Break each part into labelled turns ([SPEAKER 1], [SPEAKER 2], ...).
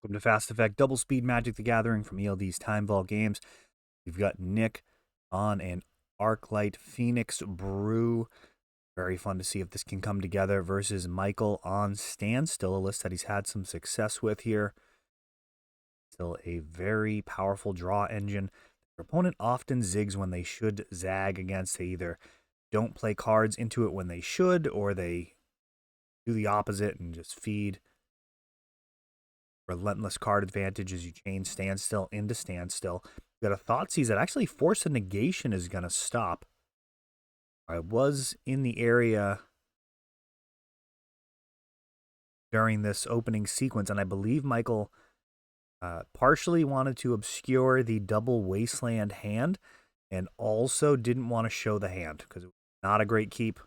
[SPEAKER 1] Welcome to Fast Effect Double Speed Magic the Gathering from ELD's Time Vault Games. We've got Nick on an Arclight Phoenix Brew. Very fun to see if this can come together versus Michael on Standstill, a list that he's had some success with here. Still a very powerful draw engine. Your opponent often zigs when they should zag against. They either don't play cards into it when they should, or they do the opposite and just feed relentless card advantage as you chain Standstill into Standstill. We got a Thoughtseize that actually Force of Negation is going to stop. I was in the area during this opening sequence, and I believe Michael partially wanted to obscure the double Wasteland hand and also didn't want to show the hand because it was not a great keep.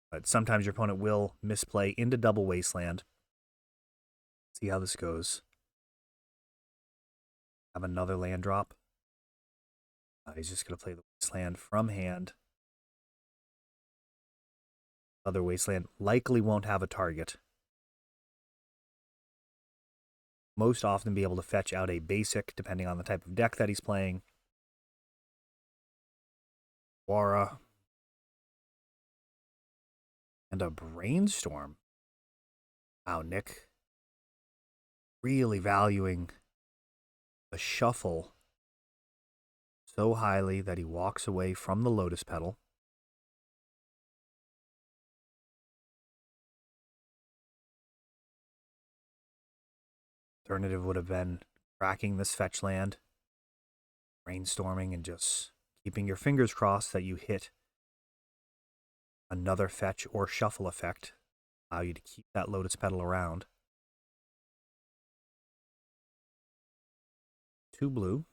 [SPEAKER 1] But sometimes your opponent will misplay into double Wasteland. See how this goes. Have another land drop. He's just going to play the Wasteland from hand. Other Wasteland likely won't have a target. Most often be able to fetch out a basic, depending on the type of deck that he's playing. Wara. And a Brainstorm. Wow, Nick. Really valuing the shuffle so highly that he walks away from the Lotus Petal. Alternative would have been cracking this fetch land, brainstorming, and just keeping your fingers crossed that you hit another fetch or shuffle effect. Allow you to keep that Lotus Petal around. 2 blue.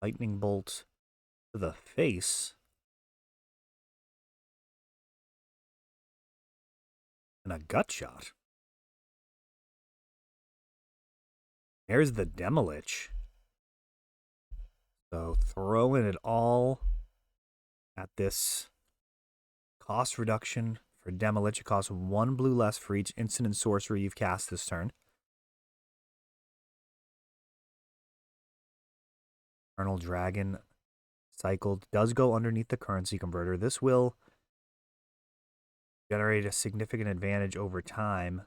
[SPEAKER 1] Lightning Bolt to the face. And a Gut Shot. There's the Demolich. So throwing it all at this cost reduction for Demolich. It costs 1 blue less for each instant and sorcery you've cast this turn. Eternal Dragon cycled does go underneath the currency converter. This will generate a significant advantage over time.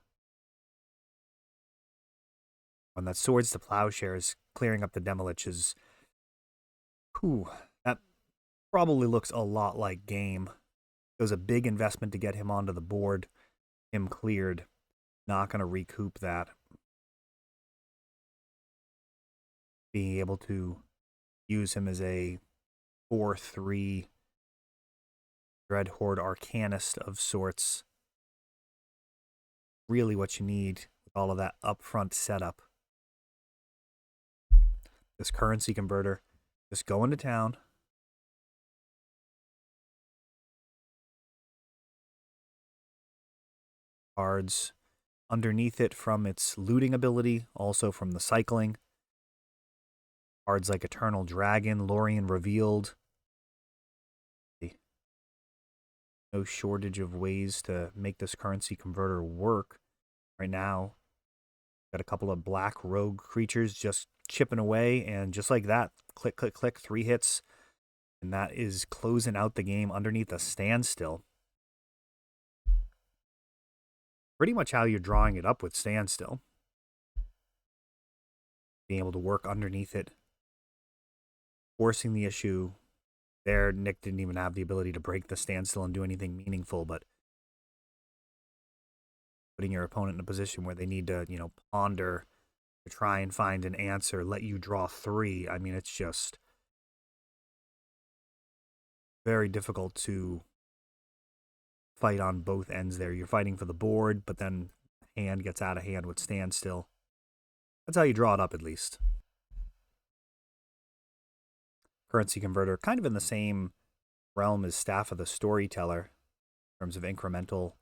[SPEAKER 1] When that Swords to Plowshares clearing up the Demoliches, that probably looks a lot like game. It was a big investment to get him onto the board. Him cleared. Not going to recoup that. Being able to use him as a 4/3 Dreadhorde Arcanist of sorts. Really what you need with all of that upfront setup. This currency converter just going to town. Cards underneath it from its looting ability, also from the cycling. Cards like Eternal Dragon, Lorien Revealed. No shortage of ways to make this currency converter work. Right now, got a couple of black rogue creatures just chipping away, and just like that, click, click, click, 3 hits. And that is closing out the game underneath a Standstill. Pretty much how you're drawing it up with Standstill. Being able to work underneath it. Forcing the issue. There, Nick didn't even have the ability to break the Standstill and do anything meaningful, but putting your opponent in a position where they need to, ponder to try and find an answer, let you draw 3. I mean, it's just very difficult to fight on both ends there. You're fighting for the board, but then hand gets out of hand with Standstill. That's how you draw it up, at least. Currency converter, kind of in the same realm as Staff of the Storyteller in terms of incremental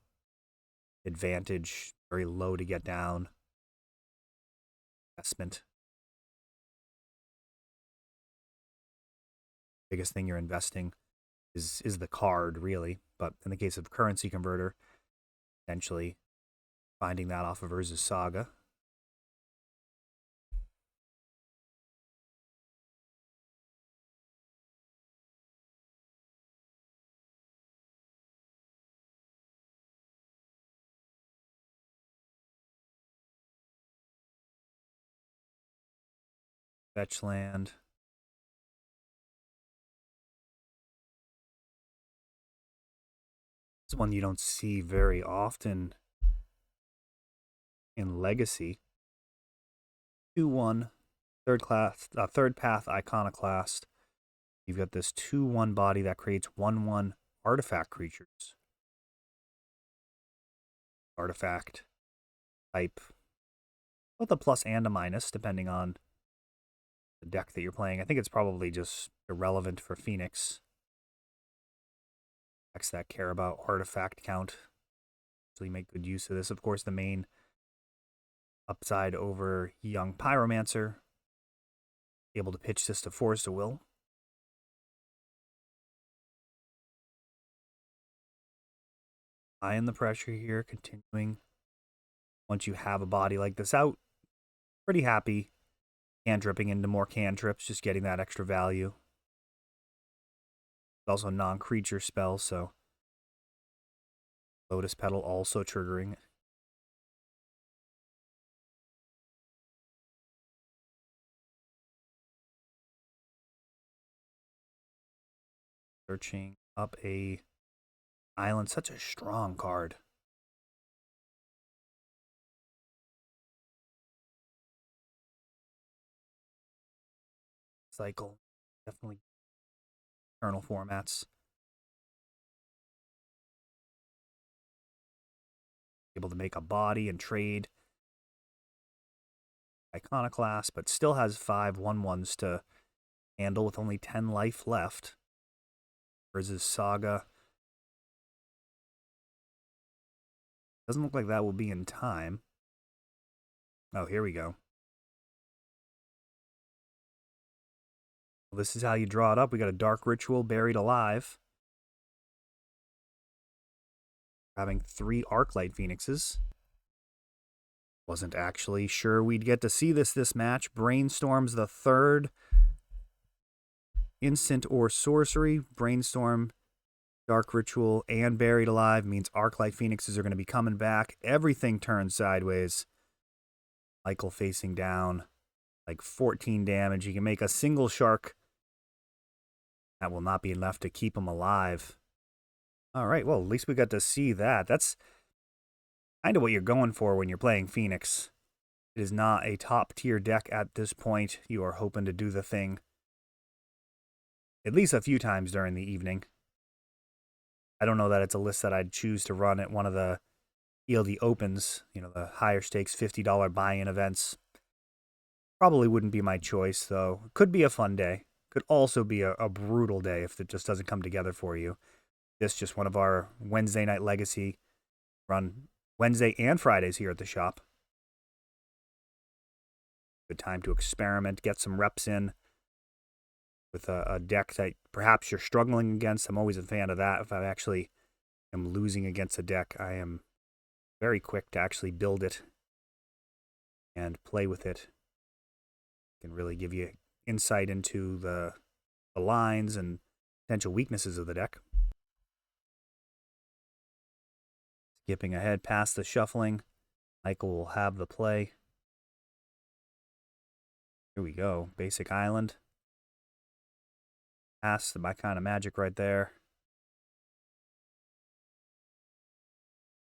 [SPEAKER 1] advantage, very low to get down. Investment. Biggest thing you're investing is the card, really. But in the case of currency converter, Potentially finding that off of Urza's Saga. Fetch land. It's one you don't see very often in Legacy. 2/1, third path Iconoclast. You've got this 2/1 body that creates 1/1 artifact creatures. Artifact type, both a plus and a minus, depending on the deck that you're playing. I think it's probably just irrelevant for Phoenix. Decks that care about artifact count. So you make good use of this. Of course, the main upside over Young Pyromancer. Able to pitch this to Force of Will. High in the pressure here, continuing. Once you have a body like this out, pretty happy cantripping into more cantrips, just getting that extra value. It's also a non-creature spell, so Lotus Petal also triggering. Searching up a island, such a strong card. Cycle, definitely eternal formats. Able to make a body and trade Iconoclast, but still has 5 1/1s to handle with only 10 life left. Versus Saga. Doesn't look like that will be in time. Oh, here we go. Well, this is how you draw it up. We got a Dark Ritual, Buried Alive. Having 3 Arclight Phoenixes. Wasn't actually sure we'd get to see this match. Brainstorm's the third instant or sorcery. Brainstorm, Dark Ritual, and Buried Alive means Arclight Phoenixes are going to be coming back. Everything turns sideways. Michael facing down, like 14 damage. He can make a single shark. That will not be enough to keep him alive. All right, well, at least we got to see that. That's kind of what you're going for when you're playing Phoenix. It is not a top-tier deck at this point. You are hoping to do the thing at least a few times during the evening. I don't know that it's a list that I'd choose to run at one of the ELD Opens, you know, the higher stakes $50 buy-in events. Probably wouldn't be my choice, though. Could be a fun day. Could also be a brutal day if it just doesn't come together for you. This is just one of our Wednesday night Legacy. Run Wednesday and Fridays here at the shop. Good time to experiment, get some reps in with a deck that perhaps you're struggling against. I'm always a fan of that. If I actually am losing against a deck, I am very quick to actually build it and play with it. It can really give you insight into the lines and potential weaknesses of the deck. Skipping ahead past the shuffling, Michael will have the play. Here we go. Basic Island. Pass my kind of magic right there.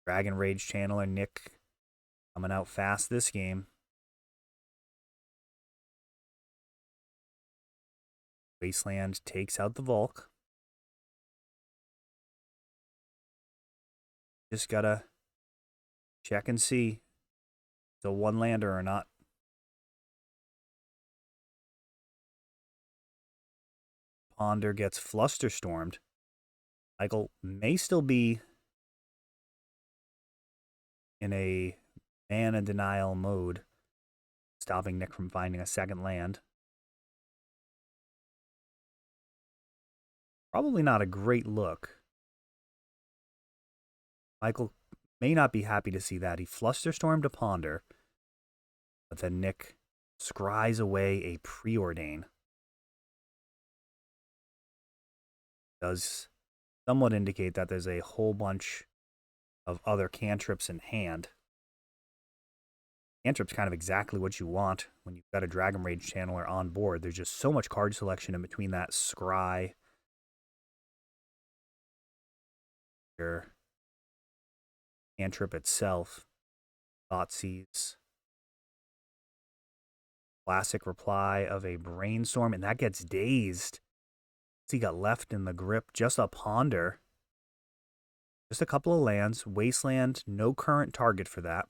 [SPEAKER 1] Dragon Rage Channeler Nick coming out fast this game. Wasteland takes out the Volk. Just gotta check and see if it's a one-lander or not. Ponder gets Flusterstormed. Michael may still be in a mana denial mode, stopping Nick from finding a second land. Probably not a great look. Michael may not be happy to see that. He Flusterstormed a Ponder, but then Nick scries away a Preordain. Does somewhat indicate that there's a whole bunch of other cantrips in hand. Cantrip's kind of exactly what you want when you've got a Dragon Rage Channeler on board. There's just so much card selection in between that scry, your cantrip itself, Thoughtseize, classic reply of a Brainstorm, and that gets dazed. So he got left in the grip, just a Ponder. Just a couple of lands, Wasteland, no current target for that.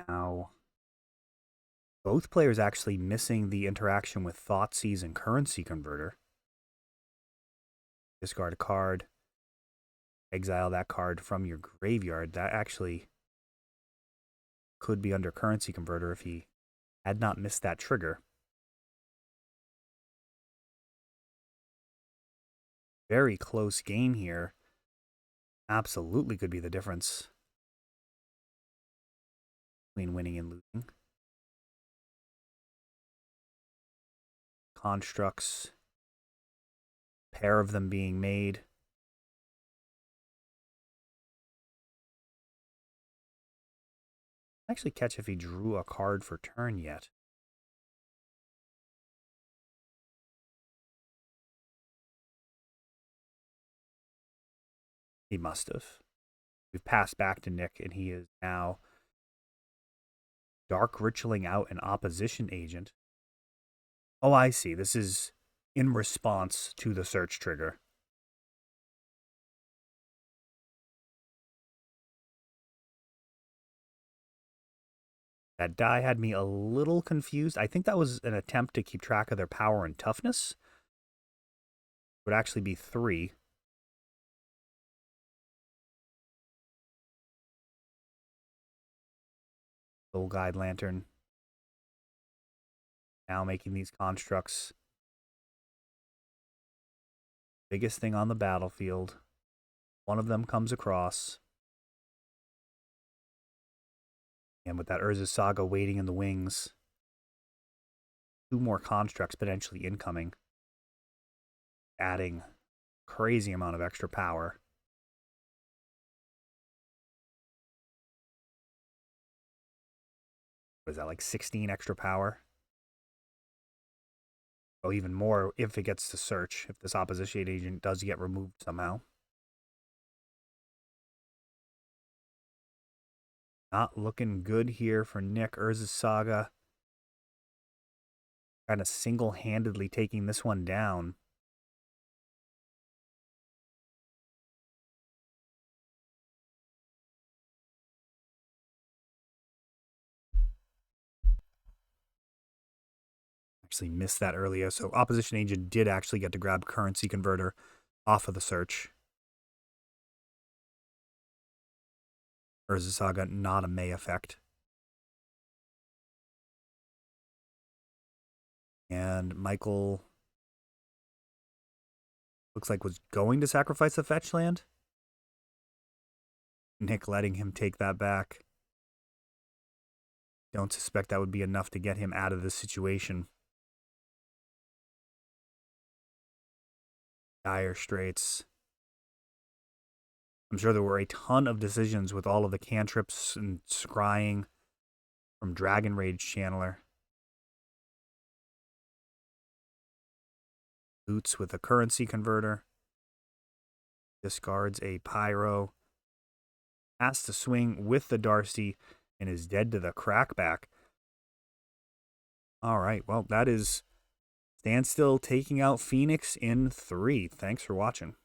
[SPEAKER 1] Now, both players actually missing the interaction with Thoughtseize and Currency Converter. Discard a card, exile that card from your graveyard. That actually could be under Currency Converter if he had not missed that trigger. Very close game here. Absolutely could be the difference between winning and losing. Constructs, pair of them being made. Actually catch if he drew a card for turn yet. He must have. We've passed back to Nick, and he is now Dark Ritualing out an opposition agent. Oh, I see. This is in response to the search trigger. That die had me a little confused. I think that was an attempt to keep track of their power and toughness. It would actually be 3. Soul Guide Lantern. Now making these constructs. Biggest thing on the battlefield. One of them comes across. And with that Urza's Saga waiting in the wings, 2 more constructs potentially incoming, adding crazy amount of extra power. What is that, like 16 extra power? Oh, even more if it gets to search, if this opposition agent does get removed somehow. Not looking good here for Nick. Urza's Saga kind of single-handedly taking this one down. Actually missed that earlier. So opposition agent did actually get to grab Currency Converter off of the search. Urza's Saga, not a May effect. And Michael looks like was going to sacrifice the fetch land. Nick letting him take that back. Don't suspect that would be enough to get him out of this situation. Dire straits. I'm sure there were a ton of decisions with all of the cantrips and scrying from Dragon Rage Channeler. Boots with a Currency Converter. Discards a Pyro. Has to swing with the Darcy and is dead to the Crackback. All right, well, that is Standstill taking out Phoenix in 3. Thanks for watching.